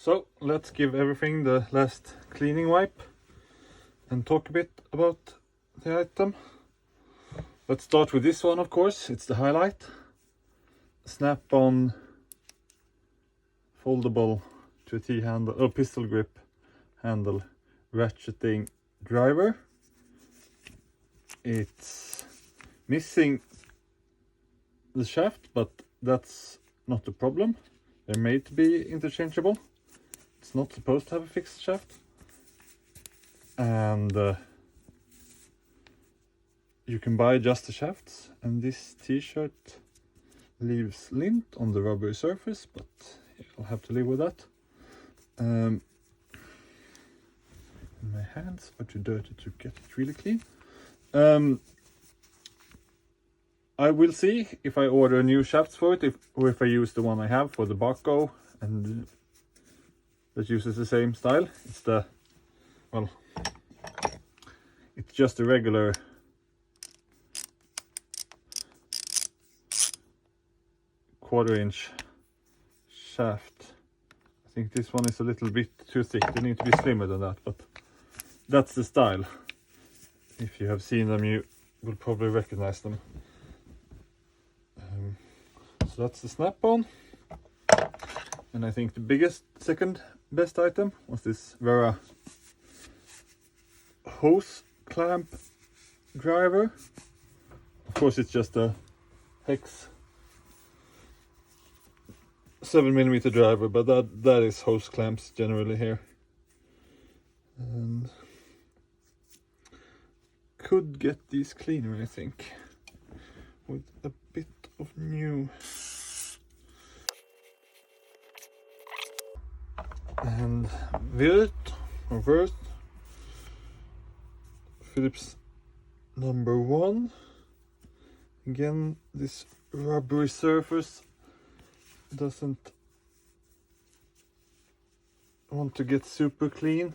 So let's give everything the last cleaning wipe and talk a bit about the item. Let's start with this one, of course. It's the highlight. Snap-on foldable to a T-handle or pistol grip handle ratcheting driver. It's missing the shaft, but that's not the problem. They're made to be interchangeable. It's not supposed to have a fixed shaft. And you can buy just the shafts, and this t-shirt leaves lint on the rubbery surface, but I'll have to live with that. My hands are too dirty to get it really clean. I will see if I order new shafts for it, or if I use the one I have for the Bahco, and that uses the same style. It's the, well, it's just a regular quarter-inch shaft. I think this one is a little bit too thick. They need to be slimmer than that, but that's the style. If you have seen them, you will probably recognize them. So that's the snap-on. And I think the second best item was this Wera hose clamp driver. Of course, it's just a hex 7mm driver, but that is hose clamps generally here. And could get these cleaner, I think, with a bit of new. And Würth Phillips #1. Again, this rubbery surface doesn't want to get super clean.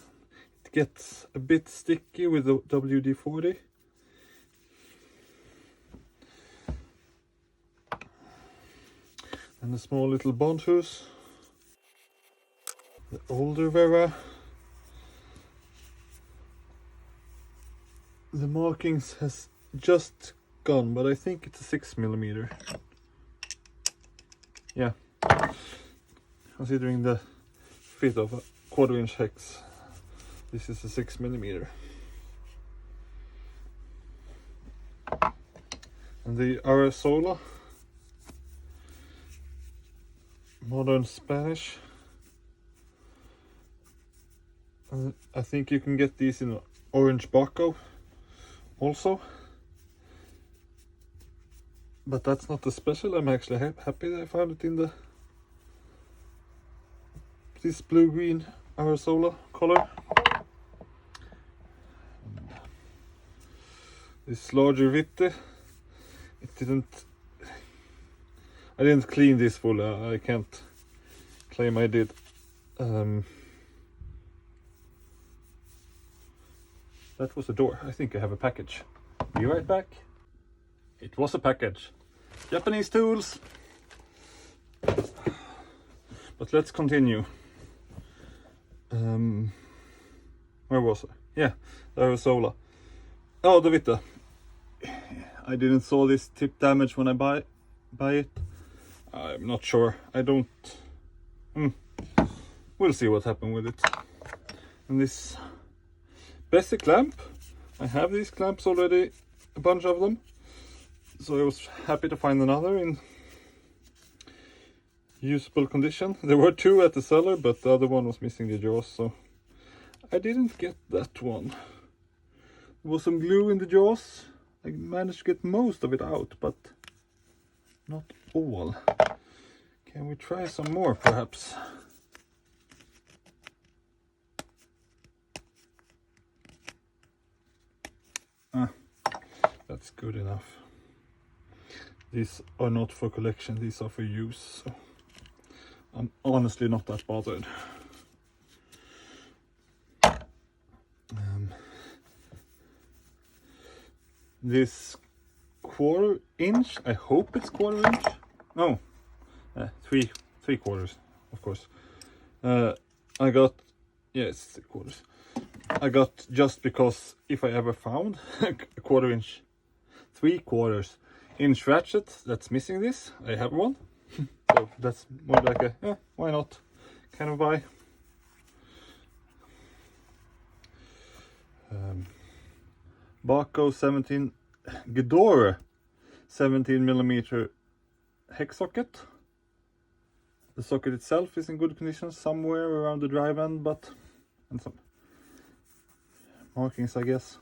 It gets a bit sticky with the WD-40. And a small little bond hose. The older Wera. The markings has just gone, but I think it's a 6mm. Yeah. Considering the fit of a quarter-inch hex, this is a 6mm. And the Arasola, modern Spanish. And I think you can get these in orange Bahco also. But that's not the special. I'm actually happy that I found it in this blue-green Arasola color. This larger Witte, I didn't clean this full. I can't claim I did. That was the door. I think I have a package. Be right back. It was a package. Japanese tools. But let's continue. Where was I? Yeah, the Arasola. Oh, the Witte. I didn't saw this tip damage when I buy it. I'm not sure. I don't. We'll see what happened with it. And this basic clamp. I have these clamps already, a bunch of them. So I was happy to find another in usable condition. There were two at the cellar, but the other one was missing the jaws, so I didn't get that one. There was some glue in the jaws. I managed to get most of it out, but not all. Can we try some more, perhaps? That's good enough. These are not for collection, these are for use. So I'm honestly not that bothered. This 1/4 inch, I hope it's 1/4 inch. No, 3/4, of course. I got, yes, 3/4. I got just because if I ever found a 1/4 inch, 3/4 inch ratchet that's missing this, I have one. So that's more like a, yeah, why not kind of buy. Bahco 17 Gedore 17mm hex socket. The socket itself is in good condition somewhere around the drive end, but and some markings, I guess.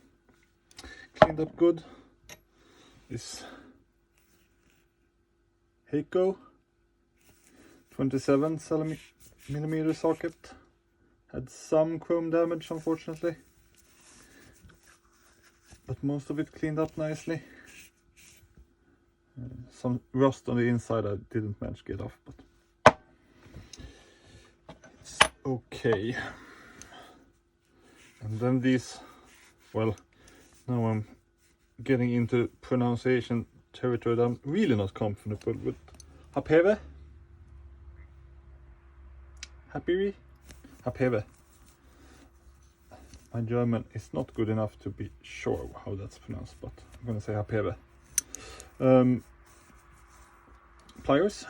Cleaned up good. This Bahco 27mm socket had some chrome damage, unfortunately, but most of it cleaned up nicely. Some rust on the inside I didn't manage to get off, but it's okay. And then these, well, now I'm getting into pronunciation territory that I'm really not comfortable with. Hapeve? Hapeve. My German is not good enough to be sure how that's pronounced, but I'm gonna say Hapeve. Pliers,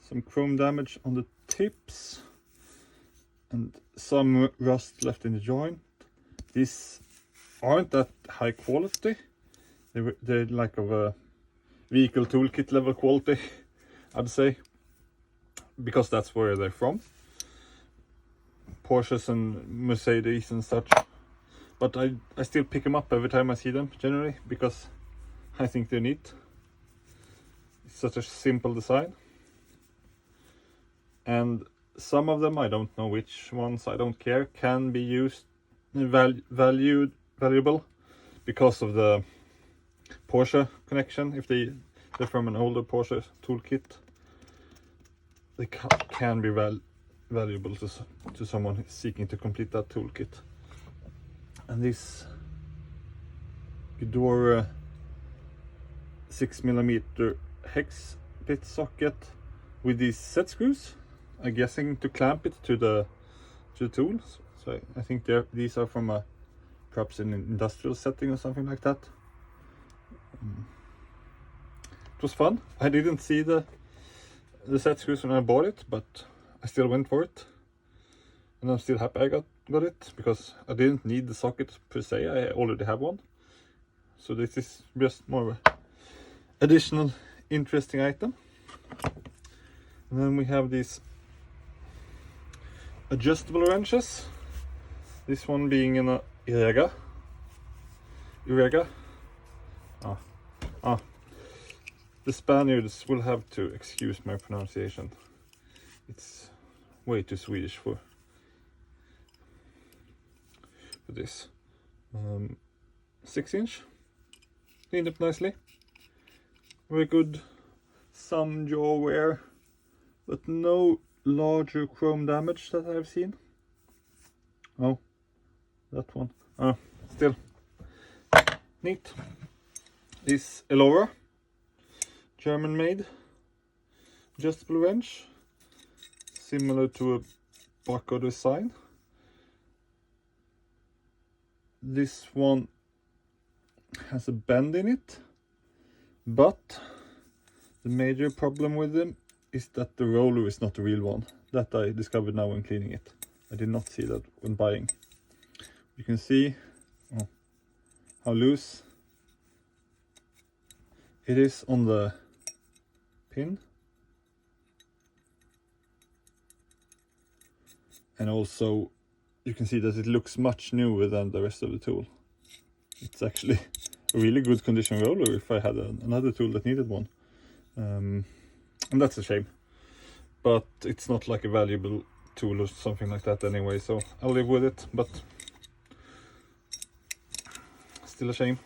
some chrome damage on the tips, and some rust left in the joint. These aren't that high quality. They're like of a vehicle toolkit level quality, I'd say, because that's where they're from. Porsches and Mercedes and such. But I still pick them up every time I see them, generally, because I think they're neat. It's such a simple design. And some of them, I don't know which ones, I don't care, can be used, valuable because of the Porsche connection. If they're from an older Porsche toolkit, they can be valuable to someone seeking to complete that toolkit. And this Gedore 6mm hex bit socket with these set screws, I'm guessing to clamp it to the tools. So I think these are from perhaps an industrial setting or something like that. It was fun. I didn't see the set screws when I bought it, but I still went for it, and I'm still happy I got it, because I didn't need the socket per se. I already have one, so this is just more of an additional interesting item. And then we have these adjustable wrenches, this one being in a Wera. The Spaniards will have to excuse my pronunciation. It's way too Swedish for this. 6-inch, cleaned up nicely, very good. Some jaw wear, but no larger chrome damage that I've seen. Oh, that one. Still neat. This Elora, German made adjustable wrench, similar to a Bahco design. This one has a bend in it, but the major problem with them is that the roller is not the real one. That I discovered now when cleaning it. I did not see that when buying. You can see how loose it is on the pin. And also you can see that it looks much newer than the rest of the tool. It's actually a really good condition roller if I had another tool that needed one. And that's a shame. But it's not like a valuable tool or something like that anyway, so I'll live with it, but still a shame.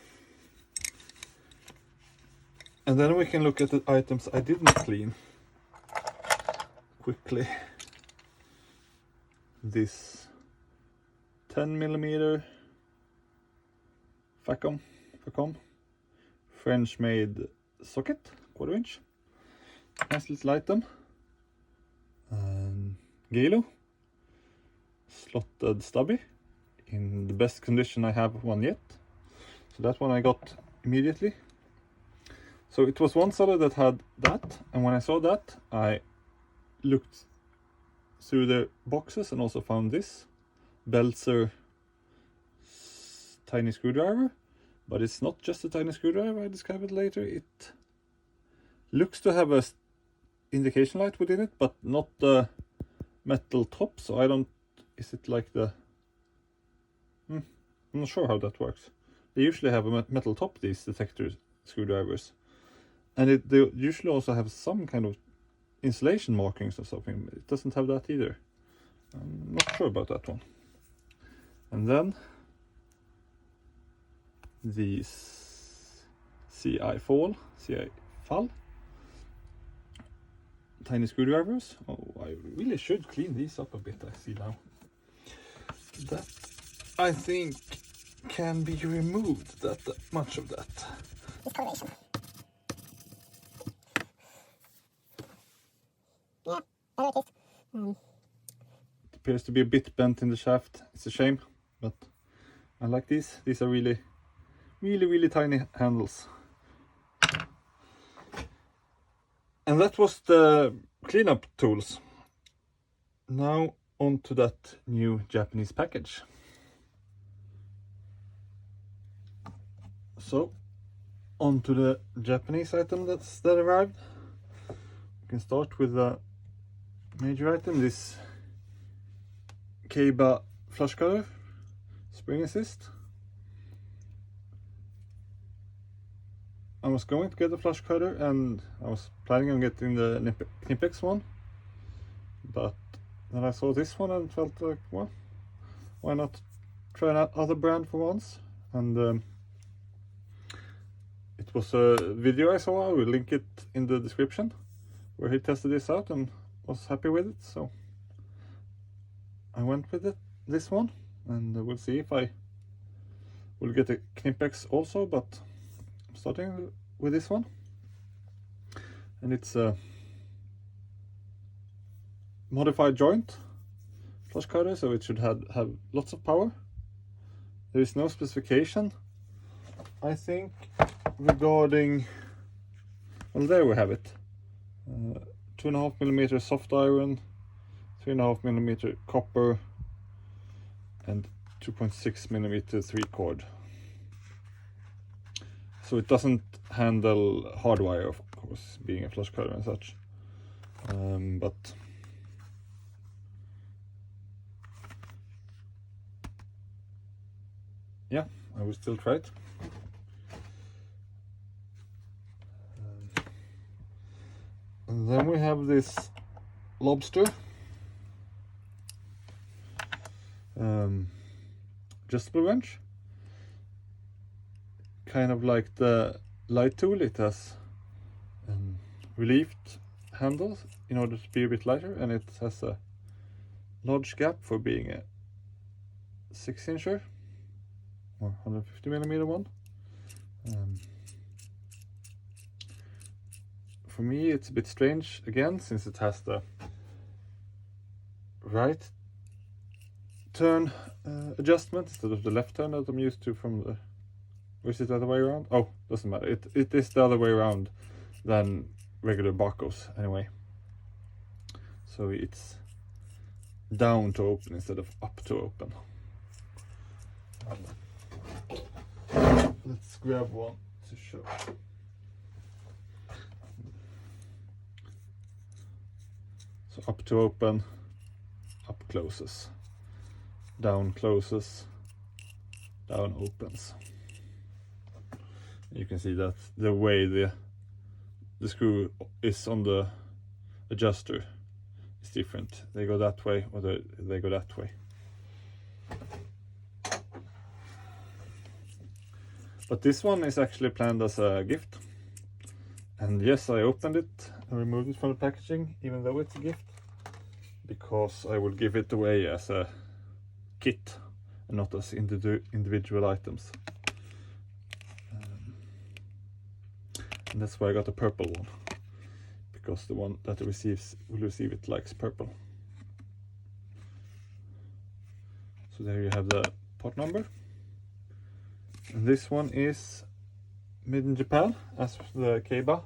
And then we can look at the items I didn't clean quickly. This 10mm Facom French made socket, 1/4-inch. Nice little item. Galo slotted stubby in the best condition I have one yet. So that one I got immediately. So it was one seller that had that, and when I saw that, I looked through the boxes and also found this Belzer tiny screwdriver. But it's not just a tiny screwdriver, I discovered later. It looks to have a indication light within it, but not the metal top, so I don't... Is it like the... I'm not sure how that works. They usually have a metal top, these detector screwdrivers. And they usually also have some kind of insulation markings or something. It doesn't have that either. I'm not sure about that one. And then these CI Fall tiny screwdrivers. Oh, I really should clean these up a bit, I see now. That, I think, can be removed, that much of that. Discoloration. Yeah, I noticed. It appears to be a bit bent in the shaft. It's a shame, but I like these. These are really tiny handles. And that was the cleanup tools. Now on to that new Japanese package. So on to the Japanese item that arrived. We can start with the major item, this Keiba flush cutter, spring assist. I was going to get the flush cutter and I was planning on getting the Knipex one, but then I saw this one and felt like, well, why not try another brand for once? And it was a video I saw. I will link it in the description, where he tested this out and was happy with it, so I went with this one, and we'll see if I will get a Knipex also, but I'm starting with this one. And it's a modified joint flush cutter, so it should have lots of power. There is no specification, I think, regarding... Well, there we have it. 2.5mm soft iron, 3.5mm copper, and 2.6mm 3-chord. So it doesn't handle hardwire, of course, being a flush cutter and such. But yeah, I will still try it. And then we have this lobster, adjustable wrench, kind of like the light tool. It has relieved handles in order to be a bit lighter, and it has a large gap for being a 6-incher or 150mm one. For me it's a bit strange again, since it has the right turn adjustment instead of the left turn that I'm used to from the... Or is it the other way around? Oh, doesn't matter. It is the other way around than regular Bahcos anyway. So it's down to open instead of up to open. Let's grab one to show. So up to open, up closes, down closes, down opens. You can see that the way the screw is on the adjuster is different. They go that way, or they go that way. But this one is actually planned as a gift. And yes, I opened it and removed it from the packaging, even though it's a gift, because I will give it away as a kit and not as individual items. And that's why I got a purple one, because the one that will receive it likes purple. So there you have the part number. And this one is made in Japan, as the Keiba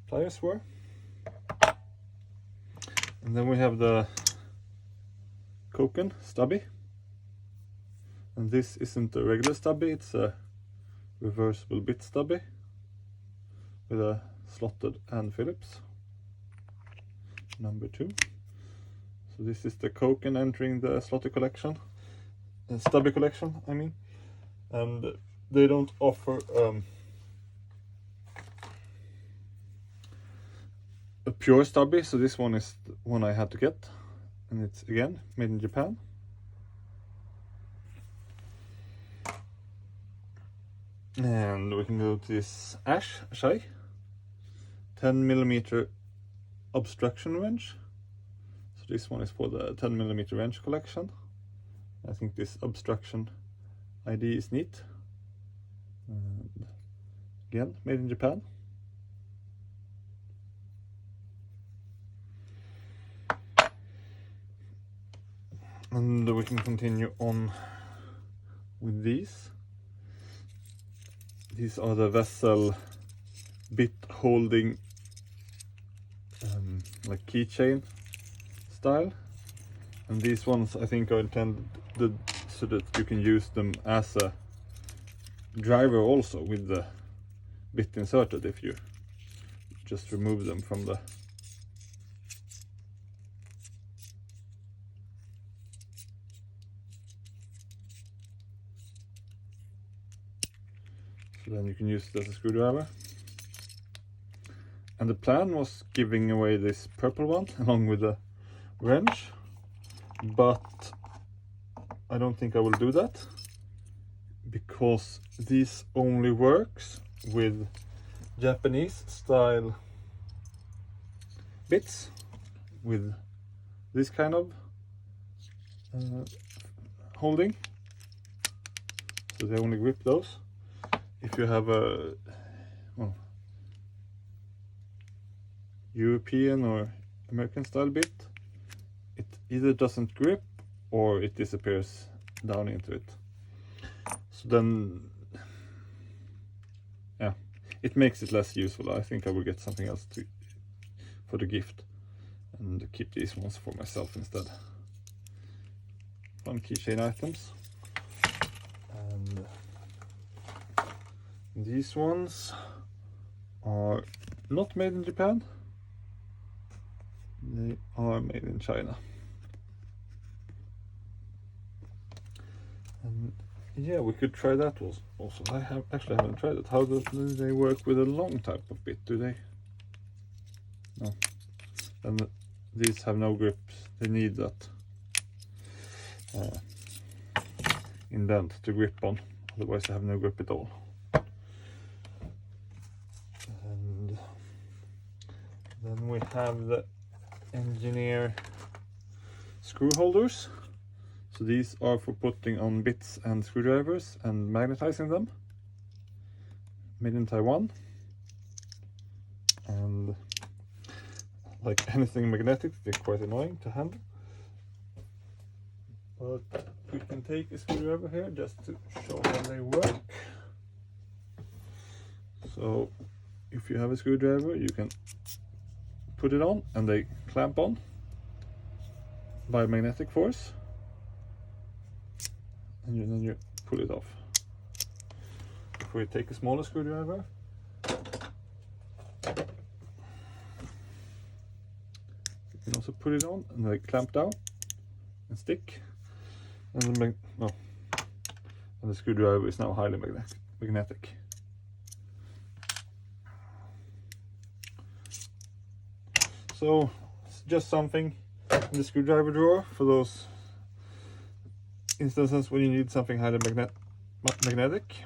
pliers were. And then we have the Koken stubby. And this isn't a regular stubby, it's a reversible bit stubby with a slotted and Phillips. Number 2. So this is the Koken entering the slotted collection, stubby collection, I mean. And they don't offer a pure stubby, so this one is the one I had to get, and it's again made in Japan. And we can go to this Ash Shai 10mm obstruction wrench. So this one is for the 10mm wrench collection. I think this obstruction ID is neat. And again, made in Japan. And we can continue on with these. These are the vessel bit holding like keychain style, and these ones I think are intended so that you can use them as a driver also, with the bit inserted if you just remove them from the so then you can use it as a screwdriver. And the plan was giving away this purple one along with the wrench, but I don't think I will do that, because this only works with Japanese style bits with this kind of holding, so they only grip those. If you have a European or American style bit, it either doesn't grip or it disappears down into it. So then, yeah, it makes it less useful. I think I will get something else for the gift and keep these ones for myself instead. Fun keychain items. And these ones are not made in Japan. They are made in China. And yeah, we could try that also. I actually haven't tried it. How do they work with a long type of bit? Do they? No. And these have no grips. They need that indent to grip on. Otherwise they have no grip at all. And then we have the engineer screw holders. So these are for putting on bits and screwdrivers and magnetizing them. Made in Taiwan. And like anything magnetic, they're quite annoying to handle. But we can take a screwdriver here just to show how they work. So if you have a screwdriver, you can put it on and they clamp on by magnetic force, and then you pull it off. If we take a smaller screwdriver, you can also put it on and they clamp down and stick, and the screwdriver is now highly magnetic. So it's just something in the screwdriver drawer for those instances when you need something highly magnetic.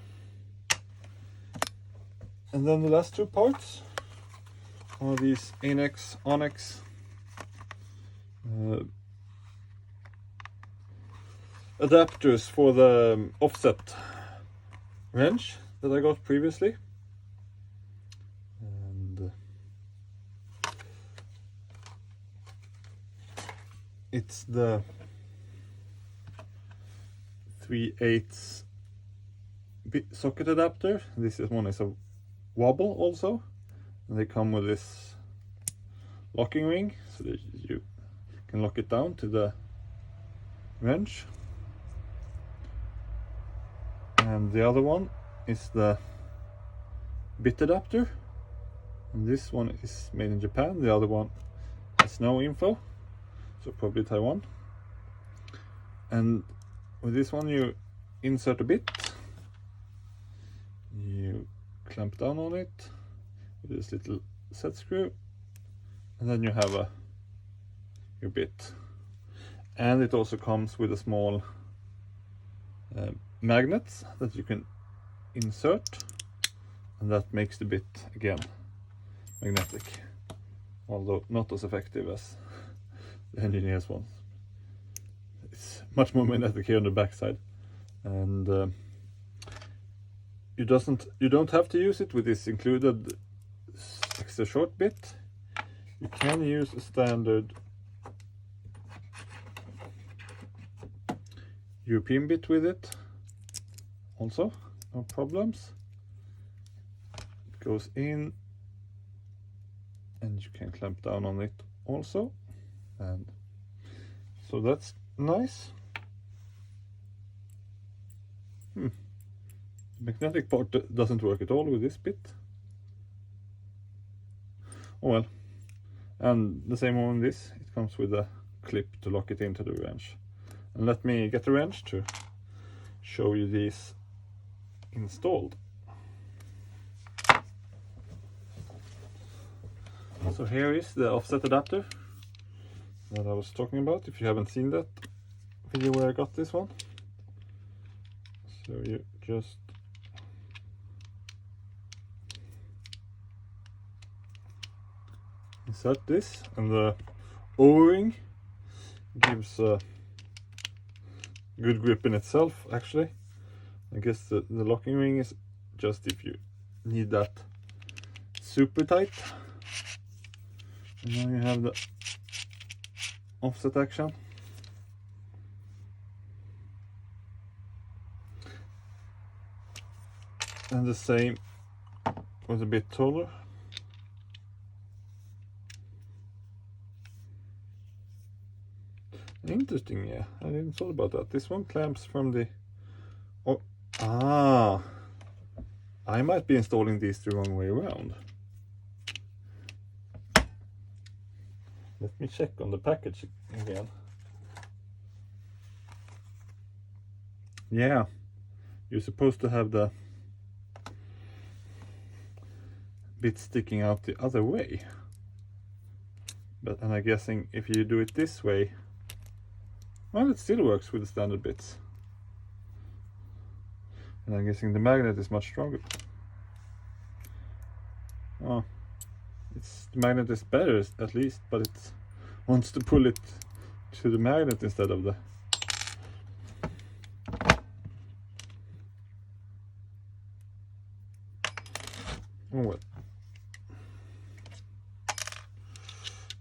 And then the last two parts are these Onyx adapters for the offset wrench that I got previously. And it's the 3/8 socket adapter. This one is a wobble also, and they come with this locking ring so that you can lock it down to the wrench. And the other one is the bit adapter, and this one is made in Japan. The other one has no info, so probably Taiwan. And with this one you insert a bit, you clamp down on it with this little set screw, and then you have your bit. And it also comes with a small magnet that you can insert, and that makes the bit again magnetic, although not as effective as the engineer's one. It's much more magnetic here on the back side, and you don't have to use it with this included extra short bit. You can use a standard European bit with it also, no problems. It goes in and you can clamp down on it also, and so that's nice. The magnetic part doesn't work at all with this bit. Oh well. And the same on this, it comes with a clip to lock it into the wrench. And let me get the wrench to show you these installed. So here is the offset adapter that I was talking about, if you haven't seen that video where I got this one. So you just insert this, and the O-ring gives a good grip in itself actually. I guess the locking ring is just if you need that super tight. And now you have the offset action. And the same with a bit taller. Interesting, yeah. I didn't thought about that. This one clamps from the... Oh, I might be installing these the wrong way around. Let me check on the package again. Yeah, you're supposed to have the bit sticking out the other way. But and I'm guessing if you do it this way, well, it still works with the standard bits. And I'm guessing the magnet is much stronger. Oh, the magnet is better at least, but it wants to pull it to the magnet instead of the... Oh well.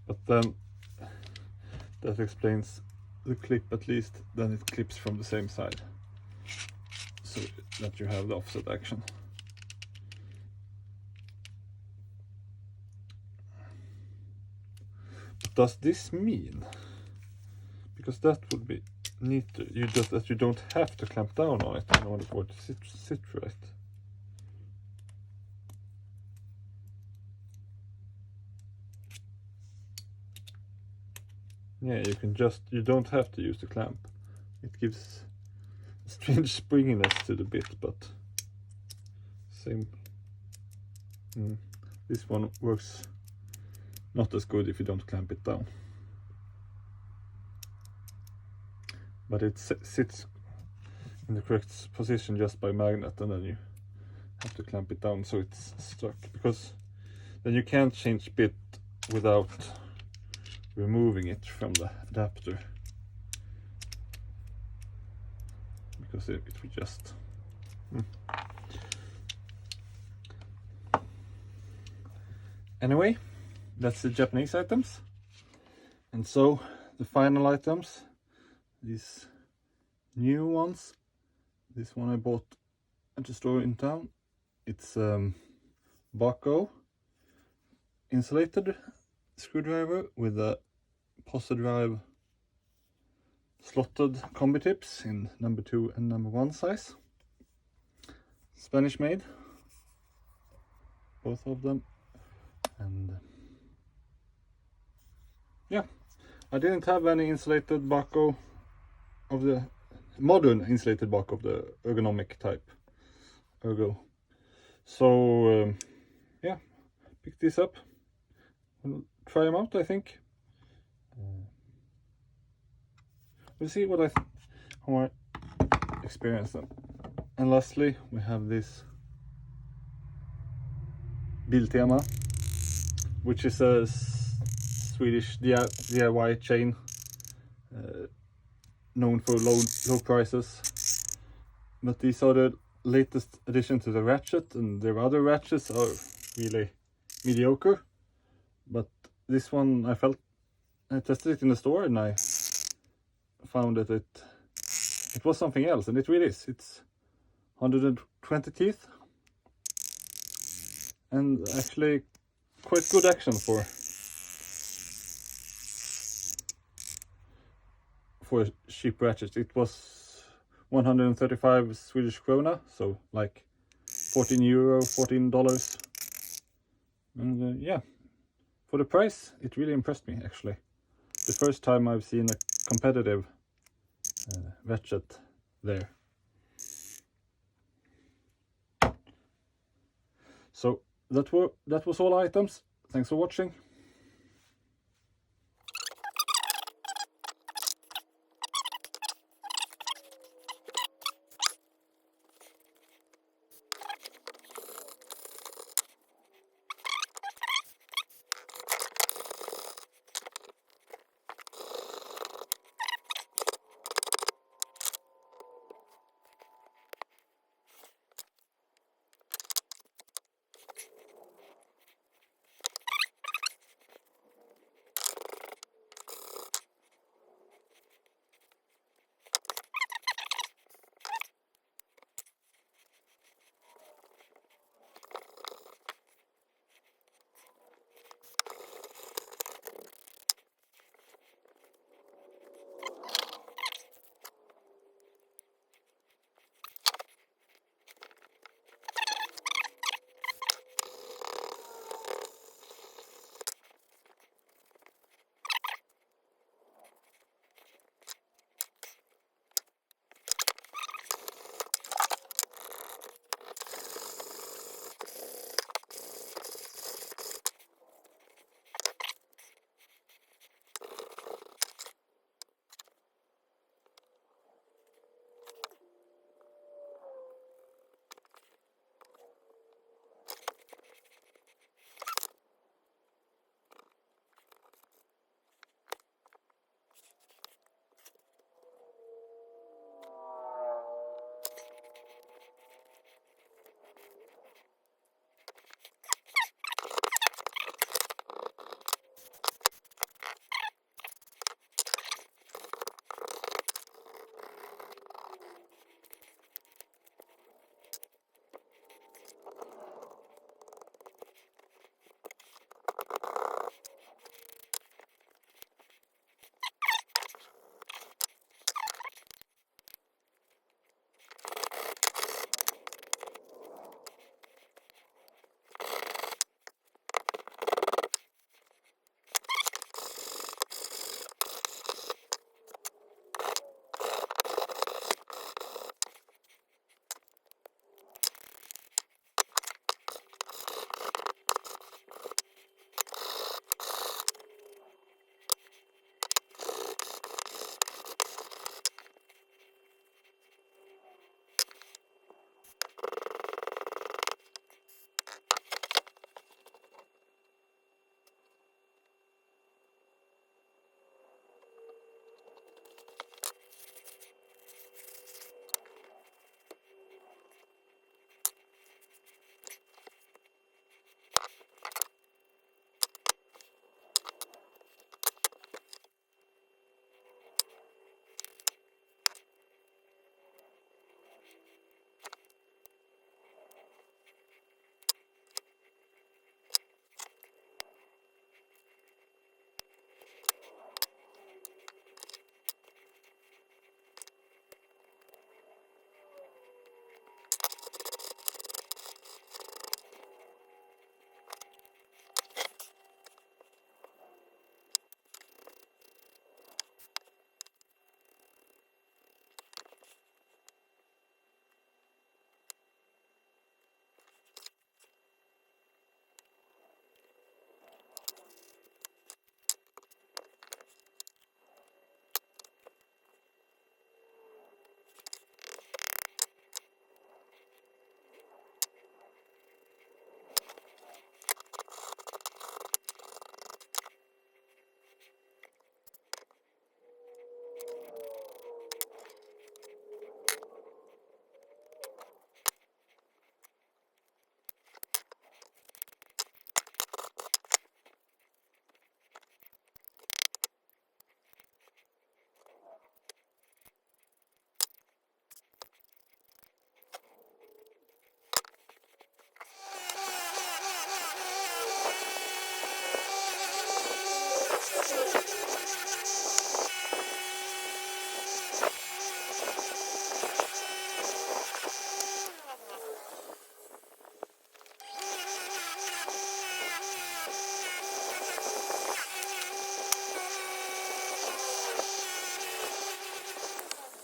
But then that explains the clip, at least. Then it clips from the same side, so that you have the offset action. What does this mean? Because that would be neat. That you don't have to clamp down on it in order for it to sit right. Yeah, you don't have to use the clamp. It gives a strange springiness to the bit, but same. This one works not as good if you don't clamp it down. But it sits in the correct position just by magnet, and then you have to clamp it down so it's stuck, because then you can't change bit without removing it from the adapter, because it will just Anyway, that's the Japanese items. And so the final items, these new ones, This one I bought at the store in town. It's Bahco insulated screwdriver with a posi drive slotted combi tips in number 2 and number 1 size. Spanish made, both of them. And yeah, I didn't have any insulated Bahco of the modern insulated Bahco of the ergonomic type, ergo. So yeah, pick this up. We'll try them out, I think. We'll see what how I experience them. And lastly, we have this Biltema, which is a Swedish DIY chain known for low prices. But these are the latest addition to the ratchet, and their other ratchets are really mediocre. But this one, I tested it in the store and I found that it was something else, and it really is. It's 120 teeth and actually quite good action for cheap ratchets. It was 135 Swedish krona, so like $14. And yeah, for the price, it really impressed me actually. The first time I've seen a competitive ratchet there. So that was all items. Thanks for watching.